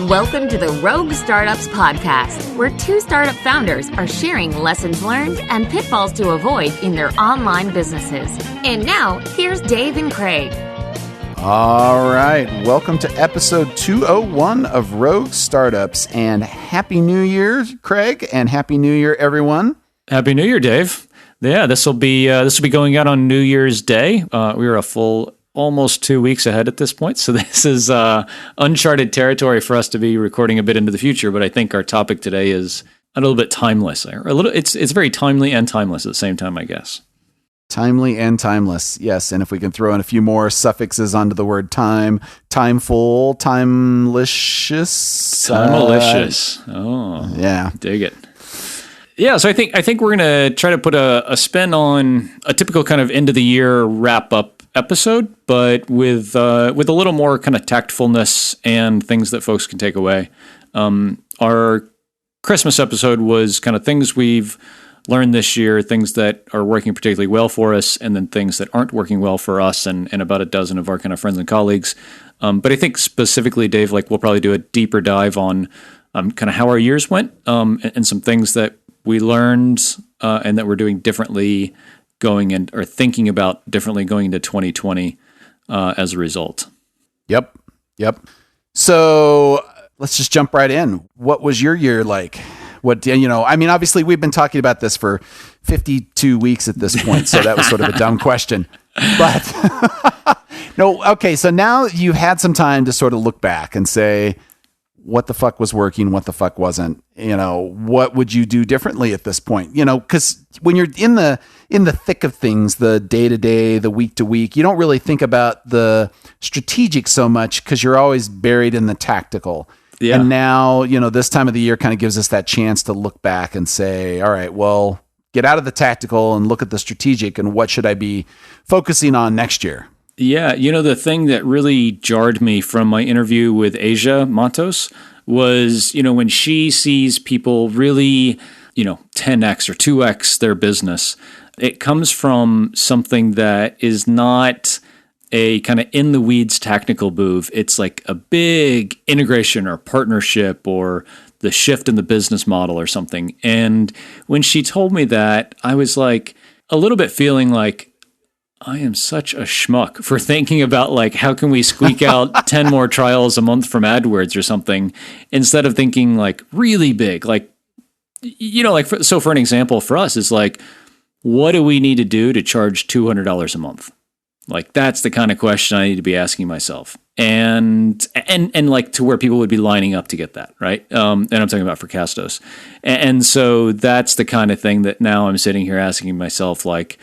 Welcome to the Rogue Startups Podcast, where two startup founders are sharing lessons learned and pitfalls to avoid in their online businesses. And now, here's Dave and Craig. All right. Welcome to episode 201 of Rogue Startups. And Happy New Year, Craig, and Happy New Year, everyone. Happy New Year, Dave. Yeah, this will be going out on New Year's Day. We are a full almost 2 weeks ahead at this point, so this is uncharted territory for us to be recording a bit into the future. But I think our topic today is a little bit timeless, or a little. It's very timely and timeless at the same time, I guess. Timely and timeless, yes. And if we can throw in a few more suffixes onto the word time, timeful, time-alicious. Time-alicious. Yeah, dig it. Yeah, so I think we're gonna try to put a spin on a typical kind of end of the year wrap up episode, but with a little more kind of tactfulness and things that folks can take away. Our Christmas episode was kind of things we've learned this year, things that are working particularly well for us, and then things that aren't working well for us and about a dozen of our kind of friends and colleagues. But I think specifically, Dave, like we'll probably do a deeper dive on kind of how our years went and some things that we learned and that we're doing differently going in, or thinking about differently going into 2020 as a result. Yep. So let's just jump right in. What was your year like? Obviously we've been talking about this for 52 weeks at this point, so that was sort of a dumb question. But no, okay, so now you've had some time to sort of look back and say, what the fuck was working, what the fuck wasn't, what would you do differently at this point? Because when you're in the thick of things, the day-to-day, the week-to-week, you don't really think about the strategic so much because you're always buried in the tactical. Yeah. And now, this time of the year kind of gives us that chance to look back and say, all right, well, get out of the tactical and look at the strategic and what should I be focusing on next year? Yeah, the thing that really jarred me from my interview with Asia Matos was, when she sees people really, 10x or 2x their business, it comes from something that is not a kind of in the weeds tactical move. It's like a big integration or partnership or the shift in the business model or something. And when she told me that, I was like a little bit feeling like, I am such a schmuck for thinking about like, how can we squeak out 10 more trials a month from AdWords or something, instead of thinking like really big, like, so for an example for us is like, what do we need to do to charge $200 a month? Like, that's the kind of question I need to be asking myself. And like to where people would be lining up to get that, right? And I'm talking about for Castos. And so that's the kind of thing that now I'm sitting here asking myself, like,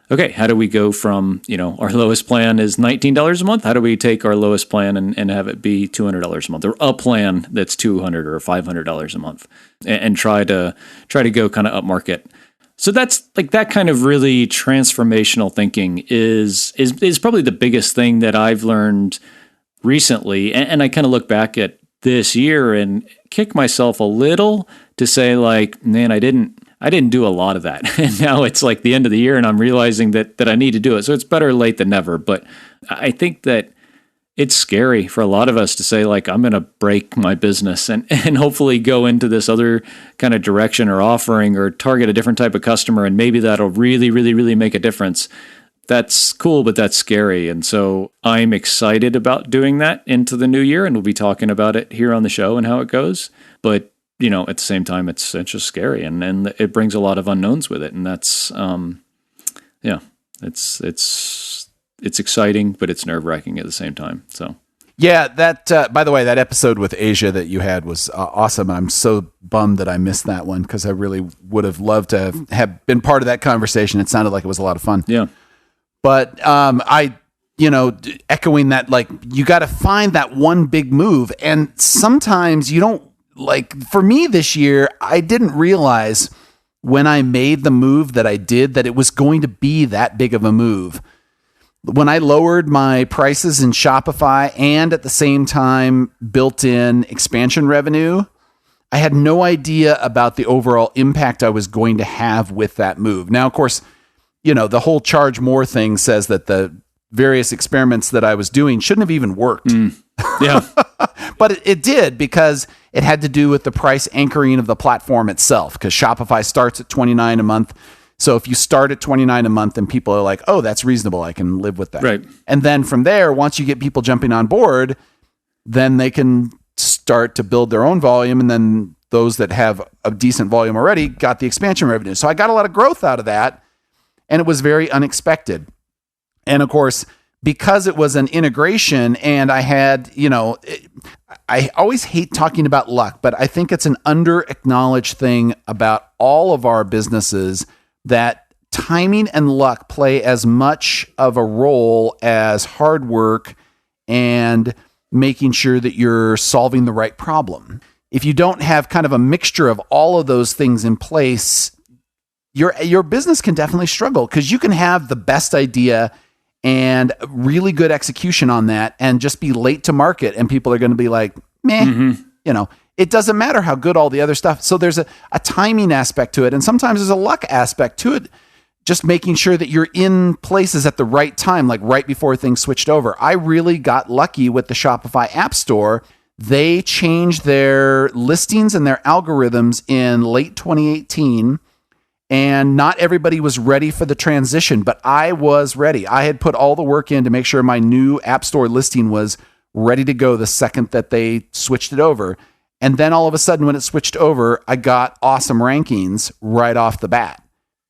okay, how do we go from, our lowest plan is $19 a month? How do we take our lowest plan and have it be $200 a month, or a plan that's $200 or $500 a month, and try to go kind of up market? So that's like that kind of really transformational thinking is probably the biggest thing that I've learned recently. And I kind of look back at this year and kick myself a little to say like, man, I didn't do a lot of that. And now it's like the end of the year and I'm realizing that I need to do it. So it's better late than never. But I think that it's scary for a lot of us to say like, I'm going to break my business and hopefully go into this other kind of direction or offering or target a different type of customer. And maybe that'll really, really, really make a difference. That's cool, but that's scary. And so I'm excited about doing that into the new year. And we'll be talking about it here on the show and how it goes. But at the same time, it's just scary, and it brings a lot of unknowns with it, and that's, it's exciting, but it's nerve-wracking at the same time. So, yeah, that. By the way, that episode with Asia that you had was awesome. I'm so bummed that I missed that one because I really would have loved to have been part of that conversation. It sounded like it was a lot of fun. Yeah, but echoing that, like you got to find that one big move, and sometimes you don't. Like for me this year, I didn't realize when I made the move that I did that it was going to be that big of a move. When I lowered my prices in Shopify and at the same time built in expansion revenue, I had no idea about the overall impact I was going to have with that move. Now, of course, the whole charge more thing says that the various experiments that I was doing shouldn't have even worked. Yeah. But it did, because it had to do with the price anchoring of the platform itself, because Shopify starts at $29 a month. So if you start at $29 a month and people are like, oh, that's reasonable, I can live with that. Right. And then from there, once you get people jumping on board, then they can start to build their own volume. And then those that have a decent volume already got the expansion revenue. So I got a lot of growth out of that, and it was very unexpected. And of course, because it was an integration and I had, I always hate talking about luck, but I think it's an under-acknowledged thing about all of our businesses, that timing and luck play as much of a role as hard work and making sure that you're solving the right problem. If you don't have kind of a mixture of all of those things in place, your business can definitely struggle, because you can have the best idea and really good execution on that and just be late to market, and people are going to be like, meh, it doesn't matter how good all the other stuff. So there's a timing aspect to it. And sometimes there's a luck aspect to it. Just making sure that you're in places at the right time, like right before things switched over. I really got lucky with the Shopify App Store. They changed their listings and their algorithms in late 2018. And not everybody was ready for the transition, but I was ready. I had put all the work in to make sure my new App Store listing was ready to go the second that they switched it over. And then all of a sudden, when it switched over, I got awesome rankings right off the bat.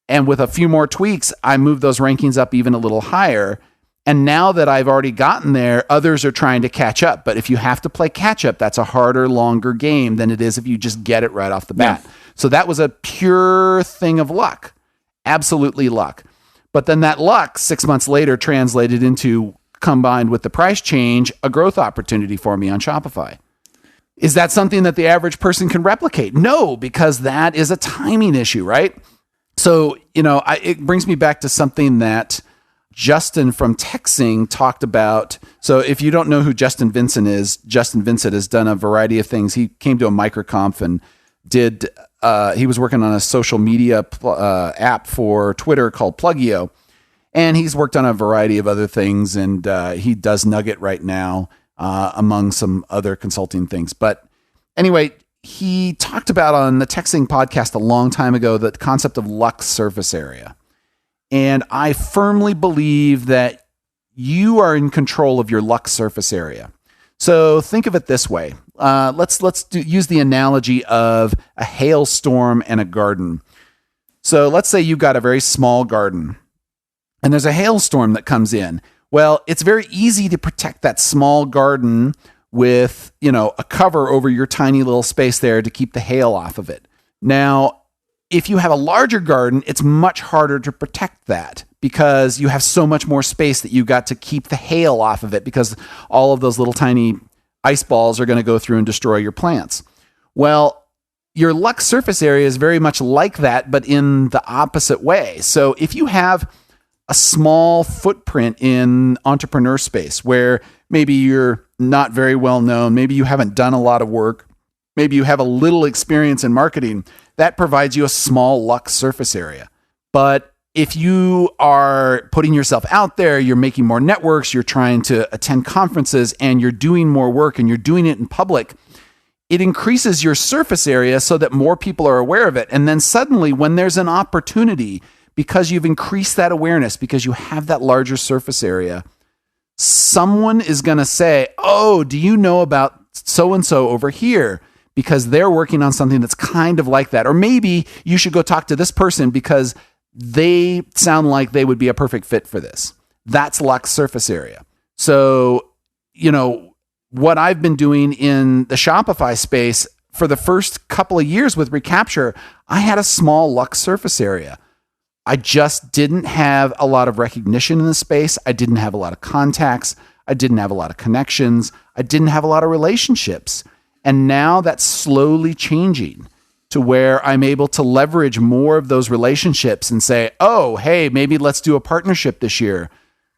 And with a few more tweaks, I moved those rankings up even a little higher. And now that I've already gotten there, others are trying to catch up. But if you have to play catch up, that's a harder, longer game than it is if you just get it right off the bat. Yeah. So that was a pure thing of luck, absolutely luck. But then that luck 6 months later translated into, combined with the price change, a growth opportunity for me on Shopify. Is that something that the average person can replicate? No, because that is a timing issue, right? So, it brings me back to something that Justin from TechSing talked about. So if you don't know who Justin Vincent is, Justin Vincent has done a variety of things. He came to a microconf and he was working on a social media app for Twitter called Plugio. And he's worked on a variety of other things, and he does Nugget right now, among some other consulting things. But anyway, he talked about on the TechSing podcast a long time ago the concept of luck surface area. And I firmly believe that you are in control of your luck surface area. So think of it this way. Let's use the analogy of a hailstorm and a garden. So let's say you've got a very small garden, and there's a hailstorm that comes in. Well, it's very easy to protect that small garden with, a cover over your tiny little space there to keep the hail off of it. Now, if you have a larger garden, it's much harder to protect that, because you have so much more space that you've got to keep the hail off of it, because all of those little tiny ice balls are going to go through and destroy your plants. Well, your luck surface area is very much like that, but in the opposite way. So if you have a small footprint in entrepreneur space where maybe you're not very well known, maybe you haven't done a lot of work, maybe you have a little experience in marketing, that provides you a small luck surface area. But if you are putting yourself out there, you're making more networks, you're trying to attend conferences, and you're doing more work and you're doing it in public, it increases your surface area so that more people are aware of it. And then suddenly, when there's an opportunity, because you've increased that awareness, because you have that larger surface area, someone is going to say, oh, do you know about so-and-so over here? Because they're working on something that's kind of like that. Or maybe you should go talk to this person because they sound like they would be a perfect fit for this. That's luck surface area. So, what I've been doing in the Shopify space for the first couple of years with Recapture, I had a small luck surface area. I just didn't have a lot of recognition in the space. I didn't have a lot of contacts. I didn't have a lot of connections. I didn't have a lot of relationships. And now that's slowly changing to where I'm able to leverage more of those relationships and say, oh, hey, maybe let's do a partnership this year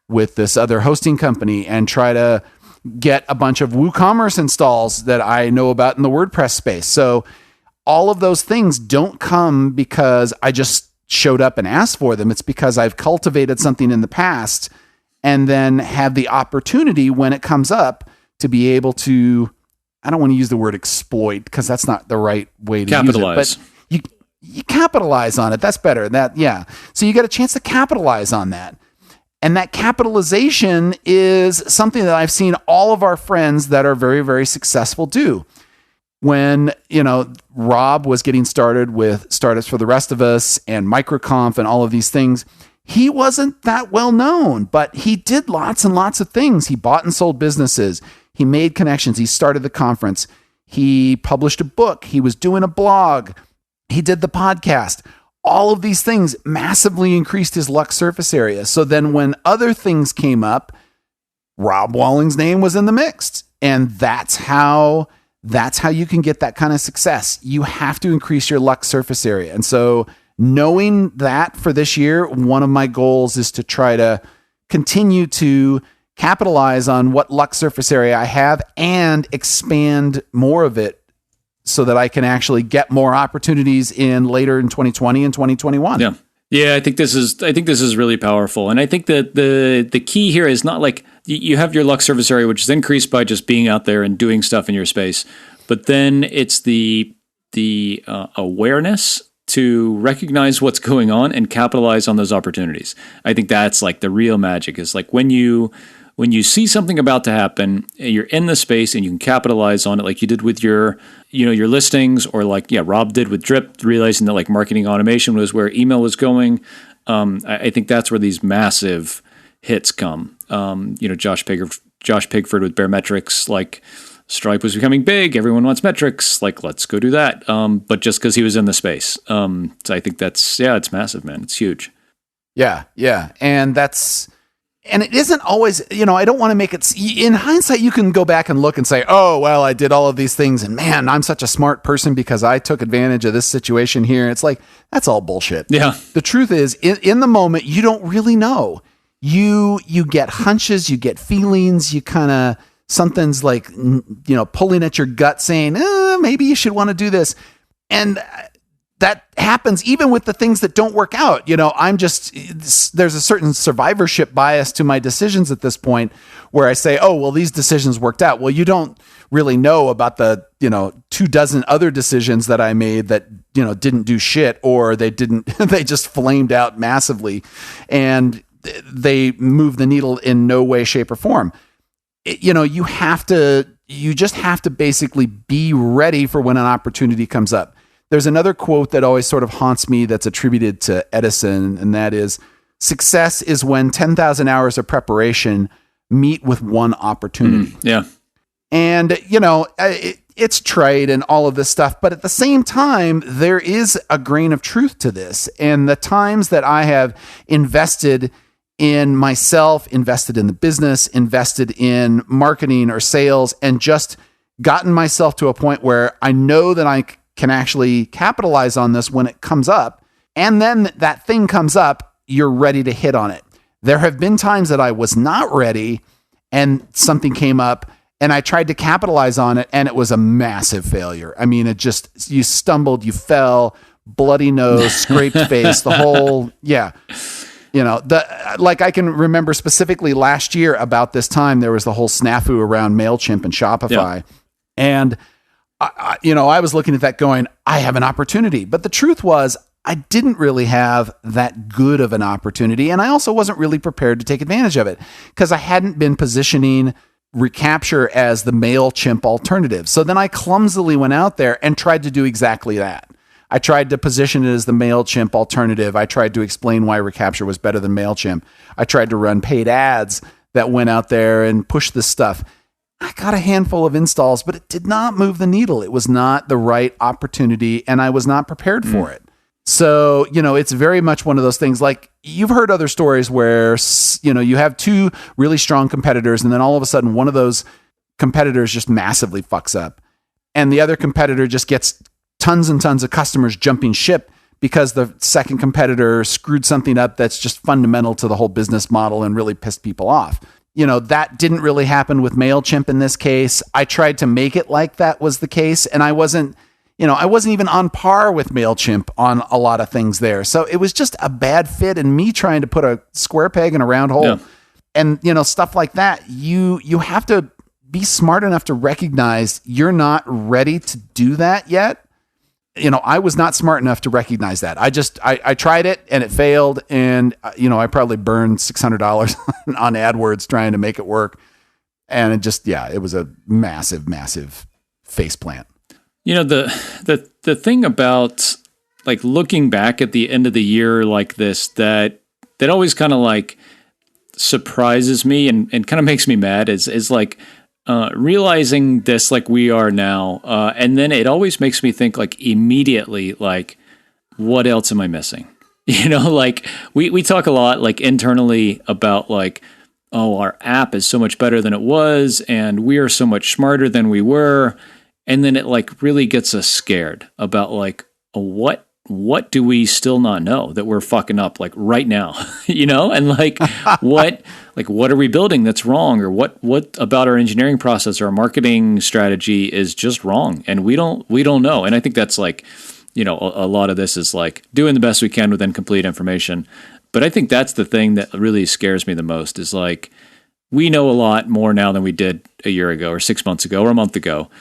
with this other hosting company and try to get a bunch of WooCommerce installs that I know about in the WordPress space. So all of those things don't come because I just showed up and asked for them. It's because I've cultivated something in the past and then have the opportunity when it comes up to be able to I don't want to use the word exploit because that's not the right way to capitalize. use it. But you capitalize on it. That's better. So you get a chance to capitalize on that. And that capitalization is something that I've seen all of our friends that are very, very successful do. When, Rob was getting started with Startups for the Rest of Us and Microconf and all of these things, he wasn't that well known, but he did lots and lots of things. He bought and sold businesses. He made connections. He started the conference. He published a book. He was doing a blog. He did the podcast. All of these things massively increased his luck surface area. So then when other things came up, Rob Walling's name was in the mix. And that's how you can get that kind of success. You have to increase your luck surface area. And so knowing that for this year, one of my goals is to try to continue to capitalize on what luck surface area I have and expand more of it so that I can actually get more opportunities in later in 2020 and 2021. Yeah. Yeah, I think this is really powerful. And I think that the key here is not like you have your luck surface area, which is increased by just being out there and doing stuff in your space. But then it's the awareness to recognize what's going on and capitalize on those opportunities. I think that's like the real magic is like when you see something about to happen, you're in the space and you can capitalize on it like you did with your listings or Rob did with Drip, realizing that like marketing automation was where email was going. I think that's where these massive hits come. Josh Pigford with Baremetrics, like Stripe was becoming big. Everyone wants metrics. Like, let's go do that. But just because he was in the space. So I think it's massive, man. It's huge. Yeah. Yeah. And it isn't always, I don't want to make it, in hindsight, you can go back and look and say, oh, well, I did all of these things and man, I'm such a smart person because I took advantage of this situation here. It's like, that's all bullshit. Yeah. The truth is in the moment, you don't really know. You get hunches, you get feelings, you kind of, something's like, pulling at your gut saying, maybe you should want to do this. And that happens even with the things that don't work out. There's a certain survivorship bias to my decisions at this point where I say, oh, well, these decisions worked out. Well, you don't really know about the, 24 other decisions that I made that, didn't do shit, or they just flamed out massively and they moved the needle in no way, shape or form. You just have to basically be ready for when an opportunity comes up. There's another quote that always sort of haunts me that's attributed to Edison, and that is, success is when 10,000 hours of preparation meet with one opportunity. Yeah. And, it's trite and all of this stuff, but at the same time, there is a grain of truth to this. And the times that I have invested in myself, invested in the business, invested in marketing or sales, and just gotten myself to a point where I know that I can actually capitalize on this when it comes up. And then that thing comes up, you're ready to hit on it. There have been times that I was not ready and something came up and I tried to capitalize on it and it was a massive failure. I mean, you stumbled, you fell, bloody nose, scraped face, the whole, yeah. I can remember specifically last year about this time, there was the whole snafu around MailChimp and Shopify. Yeah. And I was looking at that going, I have an opportunity. But the truth was, I didn't really have that good of an opportunity. And I also wasn't really prepared to take advantage of it because I hadn't been positioning Recapture as the MailChimp alternative. So then I clumsily went out there and tried to do exactly that. I tried to position it as the MailChimp alternative. I tried to explain why Recapture was better than MailChimp. I tried to run paid ads that went out there and pushed this stuff. I got a handful of installs, but it did not move the needle. It was not the right opportunity, and I was not prepared for it. So, it's very much one of those things like you've heard other stories where, you have two really strong competitors, and then all of a sudden one of those competitors just massively fucks up. And the other competitor just gets tons and tons of customers jumping ship because the second competitor screwed something up that's just fundamental to the whole business model and really pissed people off. That didn't really happen with MailChimp in this case. I tried to make it like that was the case, and I wasn't even on par with MailChimp on a lot of things there. So it was just a bad fit, and me trying to put a square peg in a round hole. Yeah. And, stuff like that, you have to be smart enough to recognize you're not ready to do that yet. I was not smart enough to recognize that. I tried it and it failed. And, I probably burned $600 on AdWords trying to make it work. And it was a massive, massive faceplant. The thing about like looking back at the end of the year like this, that always kind of like surprises me and kind of makes me mad is like, realizing this like we are now. And then it always makes me think like immediately, like, what else am I missing? Like we talk a lot like internally about like, oh, our app is so much better than it was. And we are so much smarter than we were. And then it like really gets us scared about like, what do we still not know that we're fucking up like right now, and like, what are we building that's wrong, or what about our engineering process or our marketing strategy is just wrong. And we don't know. And I think that's like, a lot of this is like doing the best we can with incomplete information. But I think that's the thing that really scares me the most is like, we know a lot more now than we did a year ago or 6 months ago or a month ago.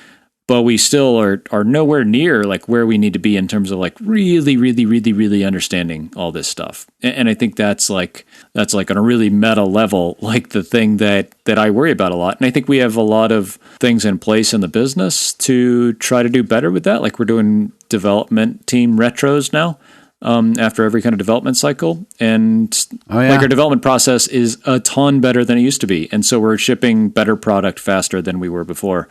But we still are nowhere near like where we need to be in terms of like really, really, really, really understanding all this stuff. And I think that's like on a really meta level, like the thing that I worry about a lot. And I think we have a lot of things in place in the business to try to do better with that. Like we're doing development team retros now after every kind of development cycle. And like our development process is a ton better than it used to be. And so we're shipping better product faster than we were before.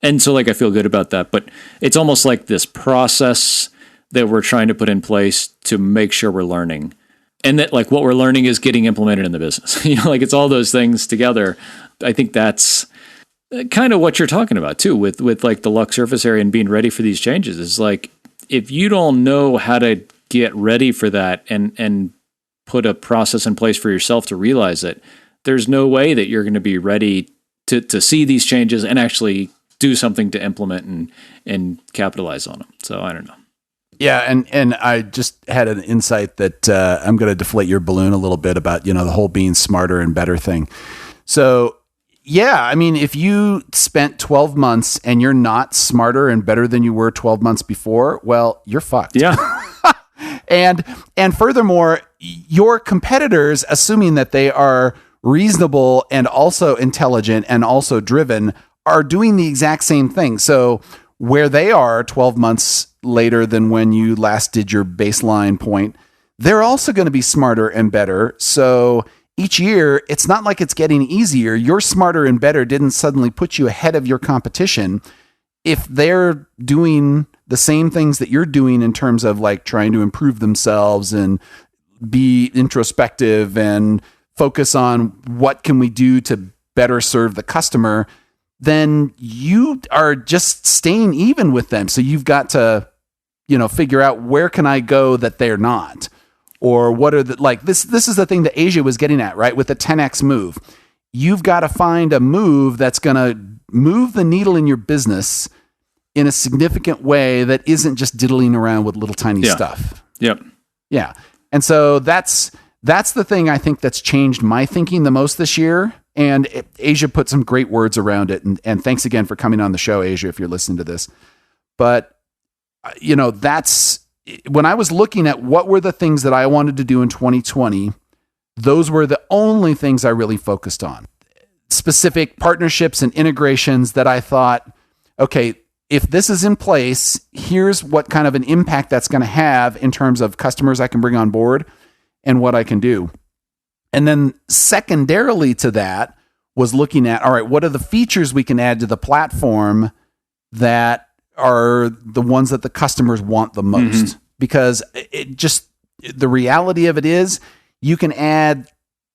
And so like I feel good about that, but it's almost like this process that we're trying to put in place to make sure we're learning. And that like what we're learning is getting implemented in the business. Like it's all those things together. I think that's kind of what you're talking about too with like the Lux surface area and being ready for these changes. Is like if you don't know how to get ready for that and put a process in place for yourself to realize it, there's no way that you're going to be ready to see these changes and actually do something to implement and capitalize on them. So I don't know. Yeah. And I just had an insight that I'm going to deflate your balloon a little bit about, the whole being smarter and better thing. So yeah, I mean, if you spent 12 months and you're not smarter and better than you were 12 months before, well, you're fucked. Yeah. And furthermore, your competitors, assuming that they are reasonable and also intelligent and also driven, are doing the exact same thing. So where they are 12 months later than when you last did your baseline point, they're also going to be smarter and better. So each year, it's not like it's getting easier. Your smarter and better didn't suddenly put you ahead of your competition. If they're doing the same things that you're doing in terms of like trying to improve themselves and be introspective and focus on what can we do to better serve the customer, then you are just staying even with them. So you've got to, figure out where can I go that they're not, or what are the, like this is the thing that Asia was getting at, right? With the 10X move, you've got to find a move that's going to move the needle in your business in a significant way that isn't just diddling around with little tiny stuff. Yep. Yeah. And so that's the thing I think that's changed my thinking the most this year. And Asia put some great words around it. And thanks again for coming on the show, Asia, if you're listening to this. But, that's when I was looking at what were the things that I wanted to do in 2020, those were the only things I really focused on. Specific partnerships and integrations that I thought, okay, if this is in place, here's what kind of an impact that's going to have in terms of customers I can bring on board and what I can do. And then secondarily to that was looking at, all right, what are the features we can add to the platform that are the ones that the customers want the most? Mm-hmm. Because the reality of it is you can add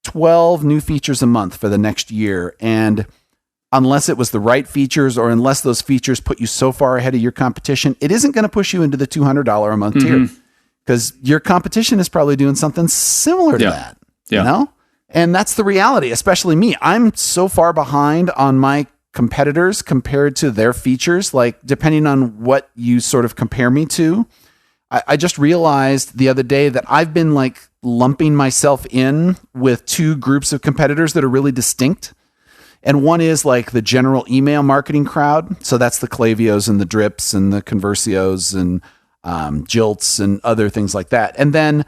12 new features a month for the next year. And unless it was the right features or unless those features put you so far ahead of your competition, it isn't going to push you into the $200 a month tier, because your competition is probably doing something similar to that. Yeah. And that's the reality, especially me. I'm so far behind on my competitors compared to their features. Like, depending on what you sort of compare me to, I just realized the other day that I've been like lumping myself in with two groups of competitors that are really distinct. And one is like the general email marketing crowd. So that's the Klaviyo's and the Drips and the Conversios and Jilts and other things like that. And then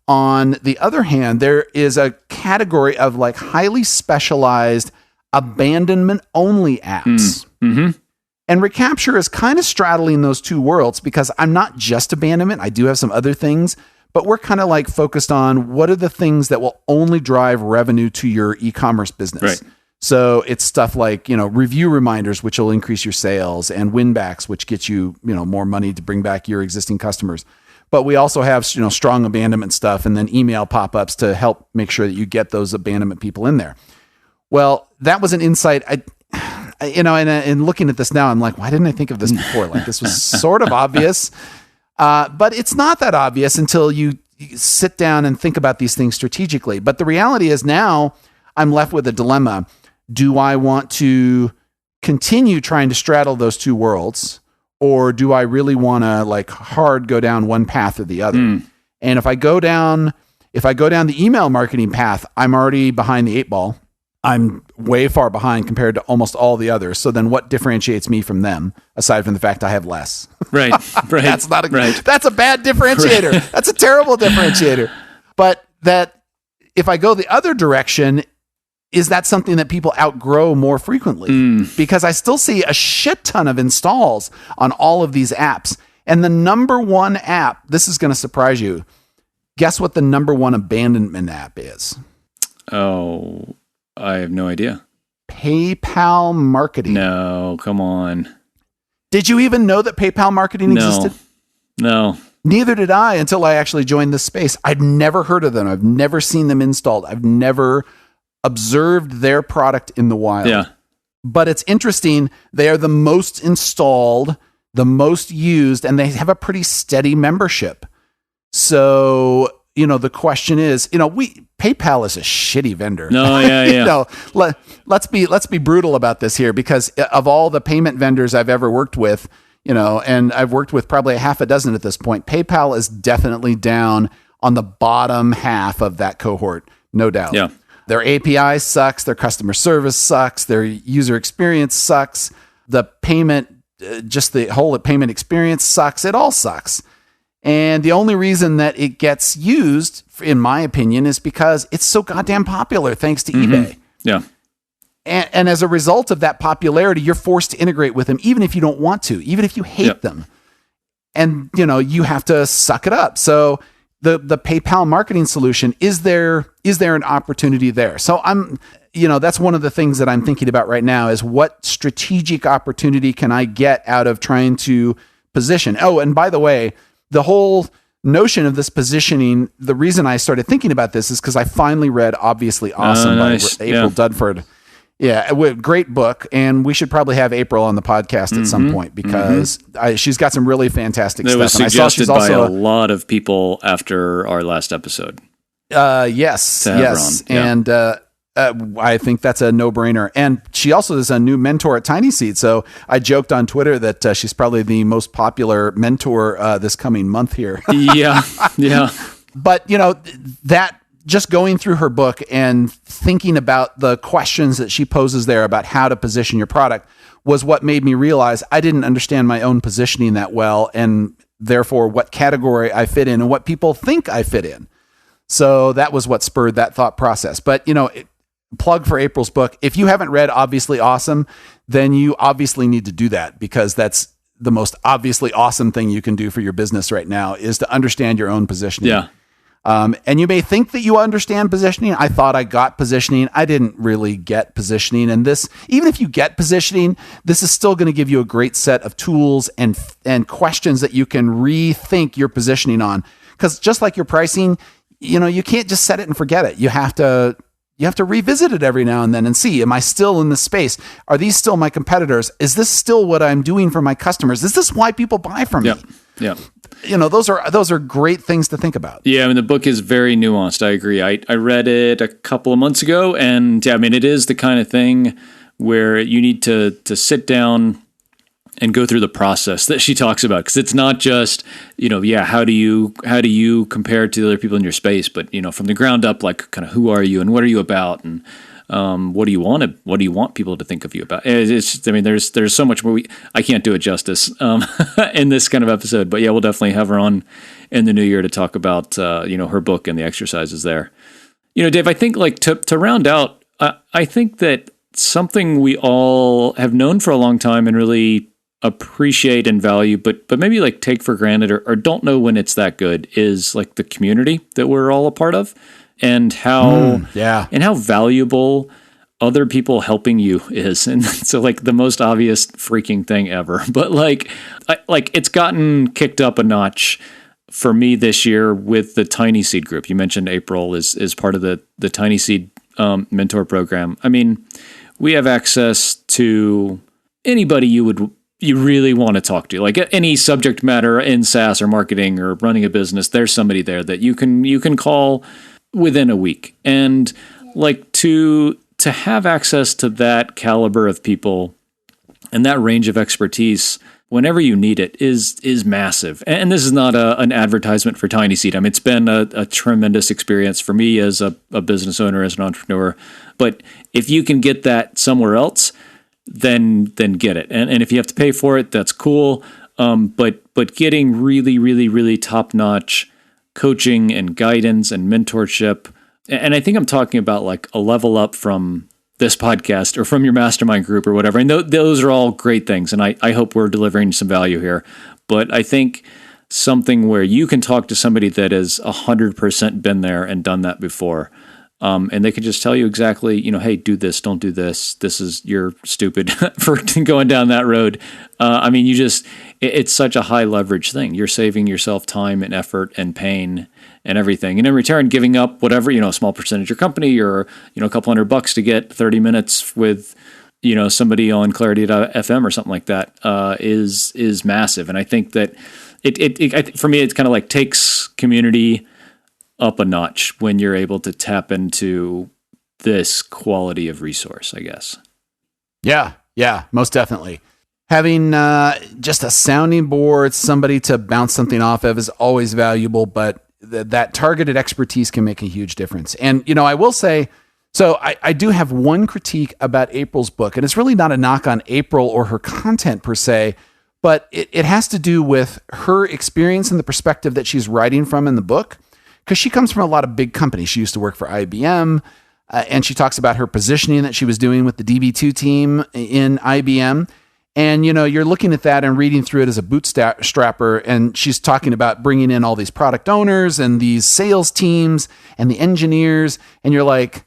on the other hand, there is a category of like highly specialized abandonment only apps. And Recapture is kind of straddling those two worlds because I'm not just abandonment. I do have some other things, but we're kind of like focused on what are the things that will only drive revenue to your e-commerce business. Right. So it's stuff like, review reminders, which will increase your sales, and win-backs, which gets you, more money to bring back your existing customers. But we also have, strong abandonment stuff and then email pop-ups to help make sure that you get those abandonment people in there. Well, that was an insight. And looking at this now, I'm like, why didn't I think of this before? Like, this was sort of obvious, but it's not that obvious until you sit down and think about these things strategically. But the reality is now I'm left with a dilemma. Do I want to continue trying to straddle those two worlds, or do I really want to like hard go down one path or the other? And if I go down the email marketing path, I'm already behind the 8 ball. I'm way far behind compared to almost all the others. So then what differentiates me from them, aside from the fact I have less? Right. That's a bad differentiator. Right. That's a terrible differentiator. But that if I go the other direction, is that something that people outgrow more frequently? Because I still see a shit ton of installs on all of these apps. And the number one app, this is going to surprise you. Guess what the number one abandonment app is? Oh, I have no idea. PayPal marketing. No, come on. Did you even know that PayPal marketing existed? No. Neither did I until I actually joined this space. I'd never heard of them. I've never seen them installed. I've never observed their product in the wild. Yeah. But it's interesting. They are the most installed, the most used, and they have a pretty steady membership. So, the question is, PayPal is a shitty vendor. No, yeah. Let's be brutal about this here, because of all the payment vendors I've ever worked with, and I've worked with probably a half a dozen at this point, PayPal is definitely down on the bottom half of that cohort, no doubt. Yeah. Their API sucks, their customer service sucks, their user experience sucks, the payment, just the whole payment experience sucks. It all sucks. And the only reason that it gets used, in my opinion, is because it's so goddamn popular thanks to eBay. Yeah. And as a result of that popularity, you're forced to integrate with them, even if you don't want to, even if you hate them. And, you have to suck it up. So the PayPal marketing solution, is there an opportunity there? So that's one of the things that I'm thinking about right now is what strategic opportunity can I get out of trying to position? Oh, and by the way, the whole notion of this positioning, the reason I started thinking about this is because I finally read Obviously Awesome by April Dudford. Yeah, great book. And we should probably have April on the podcast at some point because she's got some really fantastic stuff. It was suggested by a lot of people after our last episode. Yes. And I think that's a no-brainer. And she also is a new mentor at TinySeed. So I joked on Twitter that she's probably the most popular mentor this coming month here. Yeah. But, that just going through her book and thinking about the questions that she poses there about how to position your product was what made me realize I didn't understand my own positioning that well, and therefore what category I fit in and what people think I fit in. So that was what spurred that thought process. But, plug for April's book. If you haven't read Obviously Awesome, then you obviously need to do that, because that's the most obviously awesome thing you can do for your business right now is to understand your own positioning. Yeah. And you may think that you understand positioning. I thought I got positioning. I didn't really get positioning. And this, even if you get positioning, this is still going to give you a great set of tools and questions that you can rethink your positioning on. Because just like your pricing, you can't just set it and forget it. You have to revisit it every now and then and see, am I still in this space? Are these still my competitors? Is this still what I'm doing for my customers? Is this why people buy from me? Yeah. Those are great things to think about. Yeah, I mean, the book is very nuanced. I agree. I read it a couple of months ago, and it is the kind of thing where you need to sit down and go through the process that she talks about, because it's not just how do you compare to the other people in your space, but from the ground up, like kind of who are you and what are you about, and What do you want people to think of you about? There's so much more. I can't do it justice in this kind of episode, but yeah, we'll definitely have her on in the new year to talk about her book and the exercises there. Dave, I think to round out, I think that something we all have known for a long time and really appreciate and value, but maybe take for granted or don't know when it's that good is the community that we're all a part of, and how valuable other people helping you is. And so the most obvious freaking thing ever, but it's gotten kicked up a notch for me this year with the TinySeed group. You mentioned April is part of the TinySeed mentor program. I mean, we have access to anybody you really want to talk to, any subject matter in SaaS or marketing or running a business. There's somebody there that you can call within a week, and to have access to that caliber of people and that range of expertise whenever you need it is massive. And this is not an advertisement for TinySeed. I mean, it's been a tremendous experience for me as a business owner, as an entrepreneur. But if you can get that somewhere else, then get it. And if you have to pay for it, that's cool. But getting really, really, really top-notch coaching and guidance and mentorship, and I think I'm talking about a level up from this podcast or from your mastermind group or whatever. And those are all great things. And I hope we're delivering some value here. But I think something where you can talk to somebody that has 100% been there and done that before. And they can just tell you exactly, hey, do this, don't do this. You're stupid for going down that road. It's such a high leverage thing. You're saving yourself time and effort and pain and everything. And in return, giving up whatever, a small percentage of your company or, a couple $100 to get 30 minutes with, somebody on Clarity.fm or something like that, is massive. And I think that for me, it's kind of takes community up a notch when you're able to tap into this quality of resource, I guess. Yeah, most definitely. Having just a sounding board, somebody to bounce something off of is always valuable, but that targeted expertise can make a huge difference. And, I will say, so I do have one critique about April's book, and it's really not a knock on April or her content per se, but it has to do with her experience and the perspective that she's writing from in the book. Because she comes from a lot of big companies. She used to work for IBM, and she talks about her positioning that she was doing with the DB2 team in IBM. And, you're looking at that and reading through it as a bootstrapper, and she's talking about bringing in all these product owners and these sales teams and the engineers, and you're like,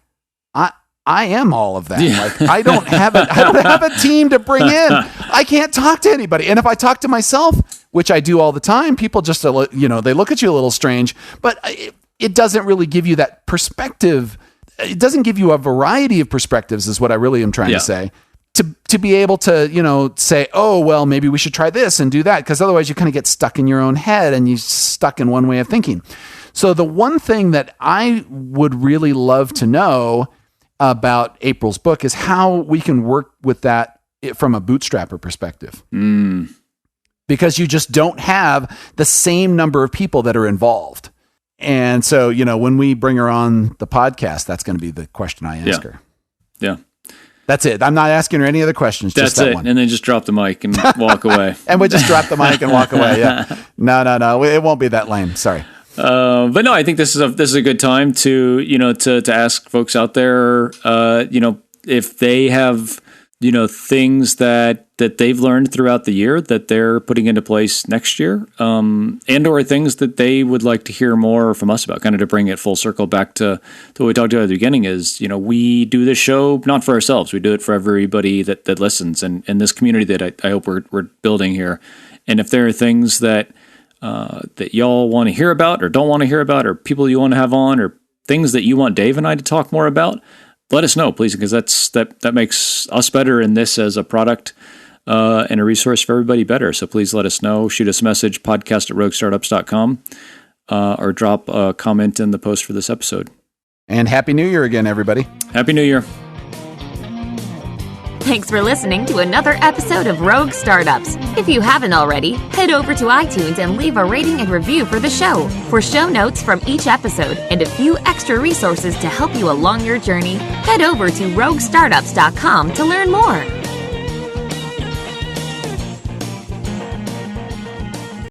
I am all of that. Yeah. I don't have a team to bring in. I can't talk to anybody. And if I talk to myself, which I do all the time, people just, they look at you a little strange, but it doesn't really give you that perspective. It doesn't give you a variety of perspectives is what I really am trying to say. To be able to, say, oh, well, maybe we should try this and do that. Because otherwise you kind of get stuck in your own head and you're stuck in one way of thinking. So the one thing that I would really love to know about April's book is how we can work with that from a bootstrapper perspective. Because you just don't have the same number of people that are involved. And so, when we bring her on the podcast, that's going to be the question I ask her. Yeah. That's it. I'm not asking her any other questions. That's just that it. one. And then just drop the mic and walk away. And we just drop the mic and walk away. Yeah. No. It won't be that lame. Sorry. But no, I think this is a good time to to ask folks out there, if they have things that they've learned throughout the year that they're putting into place next year, and or things that they would like to hear more from us about, kind of to bring it full circle back to what we talked about at the beginning is, we do this show not for ourselves. We do it for everybody that listens and this community that I hope we're building here. And if there are things that y'all want to hear about or don't want to hear about, or people you want to have on, or things that you want Dave and I to talk more about, let us know, please, because that makes us better in this as a product and a resource for everybody better. So please let us know. Shoot us a message, podcast@roguestartups.com, or drop a comment in the post for this episode. And Happy New Year again, everybody. Happy New Year. Thanks for listening to another episode of Rogue Startups. If you haven't already, head over to iTunes and leave a rating and review for the show. For show notes from each episode and a few extra resources to help you along your journey, head over to roguestartups.com to learn more.